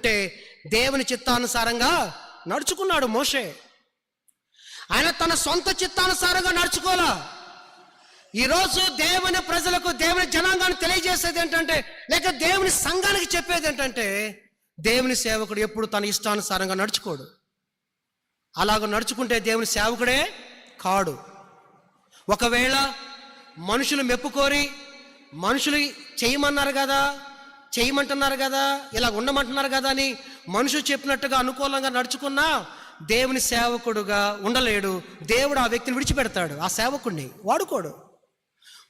ఉంటే దేవుని చిత్తానుసారంగా నడుచుకున్నాడు మోషే. ఆయన తన సొంత చిత్తానుసారంగా నడుచుకోలా. ఈరోజు దేవుని ప్రజలకు, దేవుని జనాంగాన్ని తెలియజేసేది ఏంటంటే, లేక దేవుని సంఘానికి చెప్పేది ఏంటంటే, దేవుని సేవకుడు ఎప్పుడు తన ఇష్టానుసారంగా నడుచుకోడు. అలాగ నడుచుకుంటే దేవుని సేవకుడే కాడు. ఒకవేళ మనుషులు మెప్పుకోరి, మనుషులు చేయమంటున్నారు కదా, ఇలా ఉండమంటున్నారు కదా అని మనుషులు చెప్పినట్టుగా అనుకూలంగా నడుచుకున్నా దేవుని సేవకుడుగా ఉండలేడు. దేవుడు ఆ వ్యక్తిని విడిచిపెడతాడు, ఆ సేవకుడిని వాడుకోడు.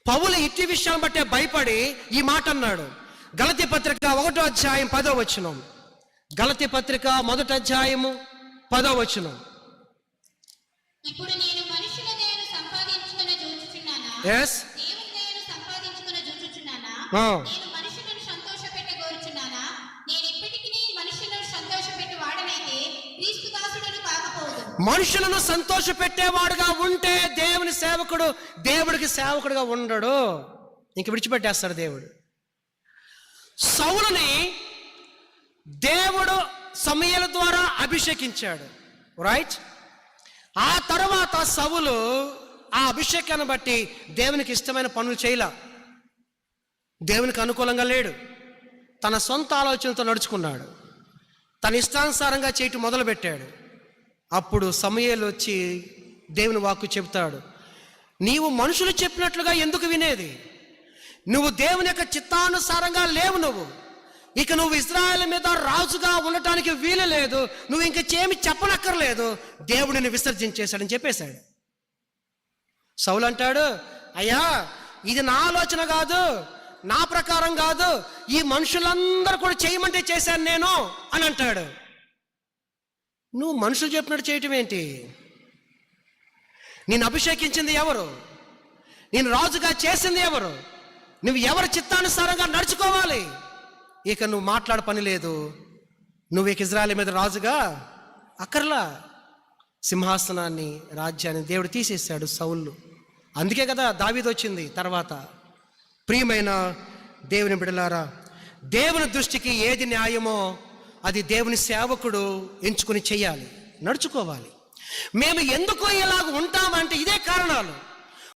పౌలు ఇట్టి విషయాన్ని బట్టే భయపడి ఈ మాట అన్నాడు. గలతీ పత్రిక 1వ అధ్యాయం 10వ వచనం. గలతీ పత్రిక 1వ అధ్యాయము 10వ వచనం. ఇప్పుడు నేను మనుషుల దయను సంపాదించుకొన జూచుచున్నానా? yes దేవుని దయను సంపాదించుకొన జూచుచున్నానా? నేను మనుషులను సంతోషపెట్టగోరుచున్నానా? నేను ఇప్పటికీ మనుషులను సంతోషపెట్టే వాడనైతే క్రీస్తు దాసుడను కాకపోదు. మనుషులను సంతోషపెట్టేవాడుగా ఉంటే దేవుని సేవకుడు దేవుడికి సేవకుడుగా ఉండడు, ఇంక విడిచిపెట్టేస్తాడు దేవుడు. సౌలుని దేవుడు సమూయేలు ద్వారా అభిషేకించాడు, రైట్? ఆ తర్వాత సౌలు ఆ అభిషేకాన్ని బట్టి దేవునికి ఇష్టమైన పనులు చేయలా, దేవునికి అనుకూలంగా లేడు, తన సొంత ఆలోచనతో నడుచుకున్నాడు, తన ఇష్టానుసారంగా చేయటం మొదలుపెట్టాడు. అప్పుడు సమూయేలు వచ్చి దేవుని వాక్కు చెబుతాడు, నీవు మనుషులు చెప్పినట్లుగా ఎందుకు వినేది? నువ్వు దేవుని యొక్క చిత్తానుసారంగా లేవు. ఇక నువ్వు ఇశ్రాయేలు మీద రాజుగా ఉండటానికి వీలు లేదు, నువ్వు ఇంక చేమి చెప్పనక్కర్లేదు, దేవుడిని విసర్జించేశాడని చెప్పేశాడు. సౌలు అంటాడు, అయ్యా ఇది నా ఆలోచన కాదు, నా ప్రకారం కాదు, ఈ మనుషులందరూ కూడా చేయమంటే చేశాను నేను అని అంటాడు. నువ్వు మనుషులు చెప్పినట్టు చేయటం ఏంటి? నేను అభిషేకించింది ఎవరు? నేను రాజుగా చేసింది ఎవరు? నువ్వు ఎవరి చిత్తానుసారంగా నడుచుకోవాలి. ఇక నువ్వు మాట్లాడ పని లేదు, నువ్వు ఇక ఇశ్రాయేలు మీద రాజుగా అక్కర్లా. సింహాసనాన్ని, రాజ్యాన్ని దేవుడు తీసేశాడు సౌలు. అందుకే కదా దావీదు వచ్చింది తర్వాత. ప్రియమైన దేవుని బిడ్డలారా, దేవుని దృష్టికి ఏది న్యాయమో అది దేవుని సేవకుడు ఎంచుకొని చేయాలి, నడుచుకోవాలి. మేము ఎందుకు ఇలాగ ఉంటామంటే ఇదే కారణాలు.